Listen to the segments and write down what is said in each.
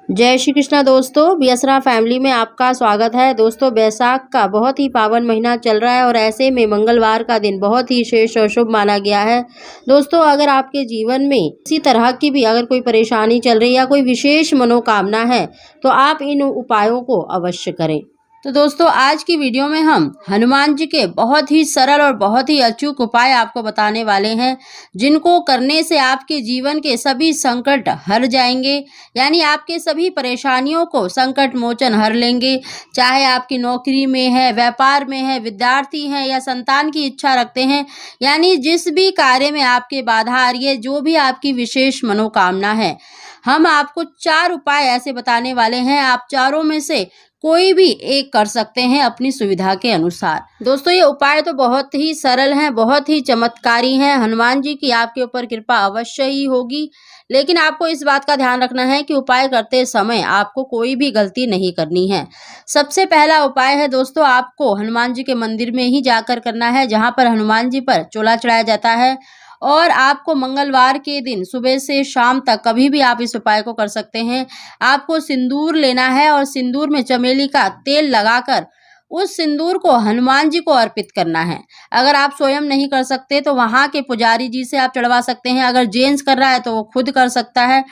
जय श्री कृष्णा दोस्तों, बियसरा फैमिली में आपका स्वागत है। दोस्तों, बैसाख का बहुत ही पावन महीना चल रहा है और ऐसे में मंगलवार का दिन बहुत ही श्रेष्ठ और शुभ माना गया है। दोस्तों, अगर आपके जीवन में किसी तरह की भी अगर कोई परेशानी चल रही है या कोई विशेष मनोकामना है तो आप इन उपायों को अवश्य करें। तो दोस्तों, आज की वीडियो में हम हनुमान जी के बहुत ही सरल और बहुत ही अचूक उपाय आपको बताने वाले हैं, जिनको करने से आपके जीवन के सभी संकट हर जाएंगे। यानी आपके सभी परेशानियों को संकट मोचन हर लेंगे। चाहे आपकी नौकरी में है, व्यापार में है, विद्यार्थी हैं या संतान की इच्छा रखते हैं, यानी जिस भी कार्य में आपके बाधा आ रही है, जो भी आपकी विशेष मनोकामना है, हम आपको 4 उपाय ऐसे बताने वाले हैं। आप चारों में से कोई भी एक कर सकते हैं अपनी सुविधा के अनुसार। दोस्तों, ये उपाय तो बहुत ही सरल हैं, बहुत ही चमत्कारी हैं। हनुमान जी की आपके ऊपर कृपा अवश्य ही होगी, लेकिन आपको इस बात का ध्यान रखना है कि उपाय करते समय आपको कोई भी गलती नहीं करनी है। सबसे पहला उपाय है दोस्तों, आपको हनुमान जी के मंदिर में ही जाकर करना है, जहाँ पर हनुमान जी पर चोला चढ़ाया जाता है। और आपको मंगलवार के दिन सुबह से शाम तक कभी भी आप इस उपाय को कर सकते हैं। आपको सिंदूर लेना है और सिंदूर में चमेली का तेल लगाकर उस सिंदूर को हनुमान जी को अर्पित करना है। अगर आप स्वयं नहीं कर सकते तो वहां के पुजारी जी से आप चढ़वा सकते हैं। अगर जेंट्स कर रहा है तो वो खुद कर सकता है।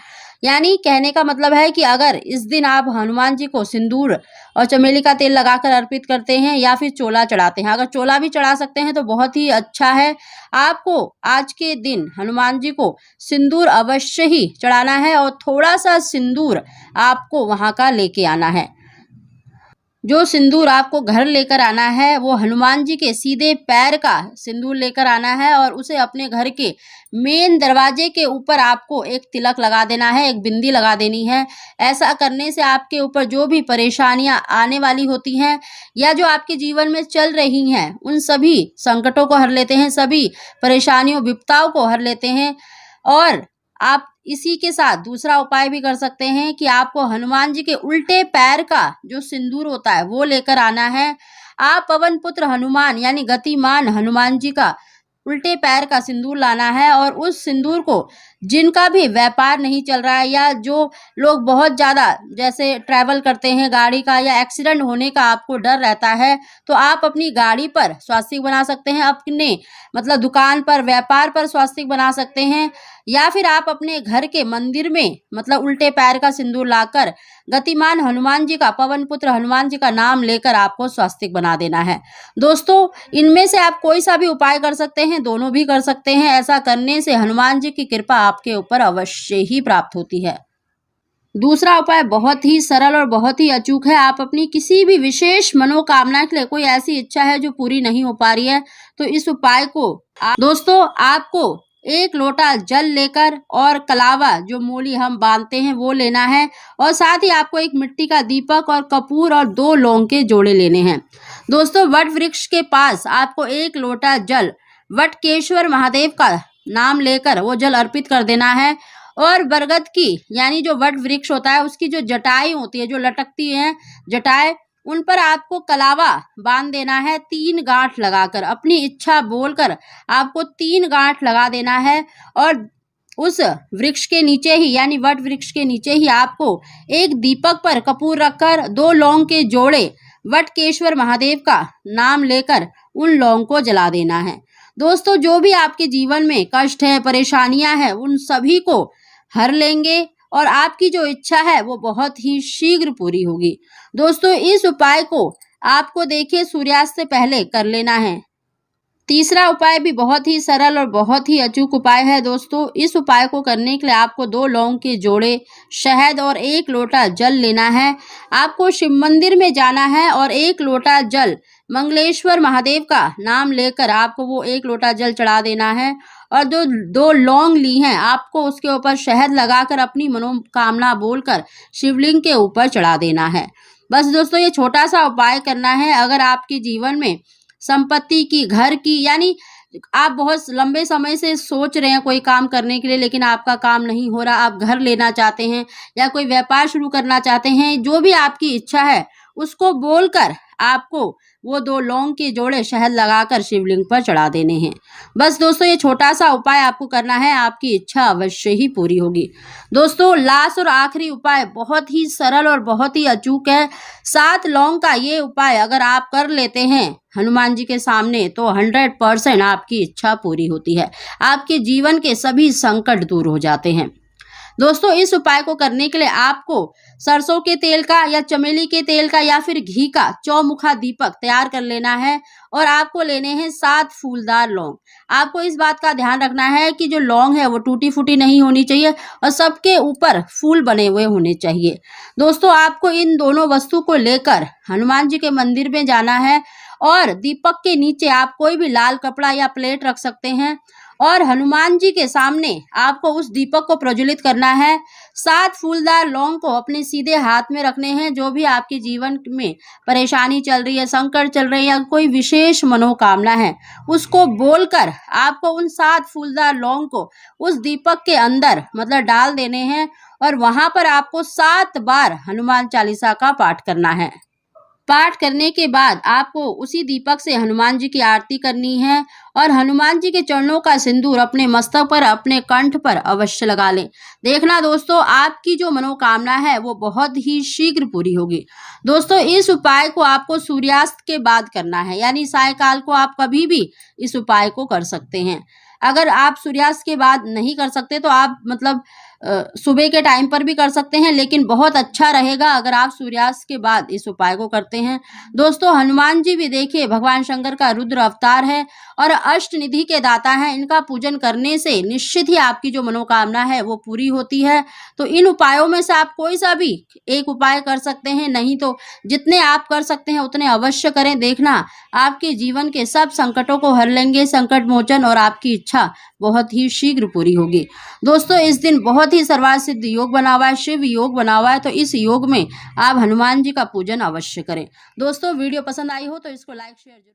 यानी कहने का मतलब है कि अगर इस दिन आप हनुमान जी को सिंदूर और चमेली का तेल लगाकर अर्पित करते हैं या फिर चोला चढ़ाते हैं, अगर चोला भी चढ़ा सकते हैं तो बहुत ही अच्छा है। आपको आज के दिन हनुमान जी को सिंदूर अवश्य ही चढ़ाना है और थोड़ा सा सिंदूर आपको वहां का लेके आना है। जो सिंदूर आपको घर लेकर आना है वो हनुमान जी के सीधे पैर का सिंदूर लेकर आना है और उसे अपने घर के मेन दरवाजे के ऊपर आपको एक तिलक लगा देना है, एक बिंदी लगा देनी है। ऐसा करने से आपके ऊपर जो भी परेशानियां आने वाली होती हैं या जो आपके जीवन में चल रही हैं, उन सभी संकटों को हर लेते हैं, सभी परेशानियों विपदाओं को हर लेते हैं। और आप इसी के साथ दूसरा उपाय भी कर सकते हैं कि आपको हनुमान जी के उल्टे पैर का जो सिंदूर होता है वो लेकर आना है। आप पवन पुत्र हनुमान यानी गतिमान हनुमान जी का उल्टे पैर का सिंदूर लाना है और उस सिंदूर को जिनका भी व्यापार नहीं चल रहा है या जो लोग बहुत ज़्यादा जैसे ट्रैवल करते हैं गाड़ी का या एक्सीडेंट होने का आपको डर रहता है, तो आप अपनी गाड़ी पर स्वास्तिक बना सकते हैं, अपने मतलब दुकान पर व्यापार पर स्वास्तिक बना सकते हैं, या फिर आप अपने घर के मंदिर में मतलब उल्टे पैर का सिंदूर लाकर गतिमान हनुमान जी का, पवन पुत्र हनुमान जी का नाम लेकर आपको स्वास्तिक बना देना है। दोस्तों, इनमें से आप कोई सा भी उपाय कर सकते हैं, दोनों भी कर सकते हैं। ऐसा करने से हनुमान जी की कृपा आपके ऊपर अवश्य ही प्राप्त होती है। दूसरा उपाय बहुत ही सरल और बहुत ही अचूक है। आप अपनी किसी भी विशेष मनोकामना के लिए, कोई ऐसी इच्छा है जो पूरी नहीं हो पा रही है, तो इस उपाय को दोस्तों आपको 1 लोटा जल लेकर और कलावा जो मूली हम बांधते हैं वो लेना है और साथ ही आपको एक मिट्टी का दीपक और कपूर और 2 लौंग के जोड़े लेने हैं। दोस्तों, वट वृक्ष के पास आपको 1 लोटा जल वटकेश्वर महादेव का नाम लेकर वो जल अर्पित कर देना है। और बरगद की यानी जो वट वृक्ष होता है उसकी जो जटाएं होती है, जो लटकती हैं जटाएं, उन पर आपको कलावा बांध देना है 3 गांठ लगाकर। अपनी इच्छा बोलकर आपको 3 गांठ लगा देना है और उस वृक्ष के नीचे ही यानी वट वृक्ष के नीचे ही आपको एक दीपक पर कपूर रखकर 2 लौंग के जोड़े वटकेश्वर महादेव का नाम लेकर उन लौंग को जला देना है। दोस्तों, जो भी आपके जीवन में कष्ट है, परेशानियां हैं, उन सभी को हर लेंगे और आपकी जो इच्छा है वो बहुत ही शीघ्र पूरी होगी। दोस्तों, इस उपाय को आपको देखिए सूर्यास्त से पहले कर लेना है। तीसरा उपाय भी बहुत ही सरल और बहुत ही अचूक उपाय है। दोस्तों, इस उपाय को करने के लिए आपको 2 लौंग के जोड़े, शहद और 1 लोटा जल लेना है। आपको शिव मंदिर में जाना है और 1 लोटा जल मंगलेश्वर महादेव का नाम लेकर आपको वो 1 लोटा जल चढ़ा देना है और 2 लौंग ली हैं, आपको उसके ऊपर शहद लगाकर अपनी मनोकामना बोलकर शिवलिंग के ऊपर चढ़ा देना है। बस दोस्तों, ये छोटा सा उपाय करना है। अगर आपके जीवन में संपत्ति की, घर की, यानी आप बहुत लंबे समय से सोच रहे हैं कोई काम करने के लिए लेकिन आपका काम नहीं हो रहा, आप घर लेना चाहते हैं या कोई व्यापार शुरू करना चाहते हैं, जो भी आपकी इच्छा है उसको बोलकर आपको वो 2 लौंग के जोड़े शहद लगाकर शिवलिंग पर चढ़ा देने हैं। बस दोस्तों ये छोटा सा उपाय आपको करना है, आपकी इच्छा अवश्य ही पूरी होगी। दोस्तों लास्ट और आखिरी उपाय बहुत ही सरल और बहुत ही अचूक है। 7 लौंग का ये उपाय अगर आप कर लेते हैं हनुमान जी के सामने तो 100% आपकी इच्छा पूरी होती है, आपके जीवन के सभी संकट दूर हो जाते हैं। दोस्तों इस उपाय को करने के लिए आपको सरसों के तेल का या चमेली के तेल का या फिर घी का चौमुखा दीपक तैयार कर लेना है और आपको लेने हैं 7 फूलदार लौंग। आपको इस बात का ध्यान रखना है कि जो लौंग है वो टूटी फूटी नहीं होनी चाहिए और सबके ऊपर फूल बने हुए होने चाहिए। दोस्तों आपको इन दोनों वस्तु को लेकर हनुमान जी के मंदिर में जाना है और दीपक के नीचे आप कोई भी लाल कपड़ा या प्लेट रख सकते हैं और हनुमान जी के सामने आपको उस दीपक को प्रज्वलित करना है। 7 फूलदार लौंग को अपने सीधे हाथ में रखने हैं। जो भी आपके जीवन में परेशानी चल रही है, संकट चल रहे हैं या कोई विशेष मनोकामना है, उसको बोलकर आपको उन 7 फूलदार लौंग को उस दीपक के अंदर मतलब डाल देने हैं और वहां पर आपको 7 बार हनुमान चालीसा का पाठ करना है। पाठ करने के बाद आपको उसी दीपक से हनुमान जी की आरती करनी है और हनुमान जी के चरणों का सिंदूर अपने मस्तक पर, अपने कंठ पर अवश्य लगा लें। देखना दोस्तों आपकी जो मनोकामना है वो बहुत ही शीघ्र पूरी होगी। दोस्तों इस उपाय को आपको सूर्यास्त के बाद करना है, यानी सायकाल को आप कभी भी इस उपाय को कर सकते हैं। अगर आप सूर्यास्त के बाद नहीं कर सकते तो आप मतलब सुबह के टाइम पर भी कर सकते हैं, लेकिन बहुत अच्छा रहेगा अगर आप सूर्यास्त के बाद इस उपाय को करते हैं। दोस्तों हनुमान जी भी देखिए भगवान शंकर का रुद्र अवतार है और अष्ट निधि के दाता हैं। इनका पूजन करने से निश्चित ही आपकी जो मनोकामना है वो पूरी होती है। तो इन उपायों में से आप कोई सा भी एक उपाय कर सकते हैं, नहीं तो जितने आप कर सकते हैं उतने अवश्य करें। देखना आपके जीवन के सब संकटों को हर लेंगे संकट मोचन और आपकी इच्छा बहुत ही शीघ्र पूरी होगी। दोस्तों इस दिन बहुत ही सर्वार्थ सिद्ध योग बना हुआ है, शिव योग बना हुआ है, तो इस योग में आप हनुमान जी का पूजन अवश्य करें। दोस्तों वीडियो पसंद आई हो तो इसको लाइक शेयर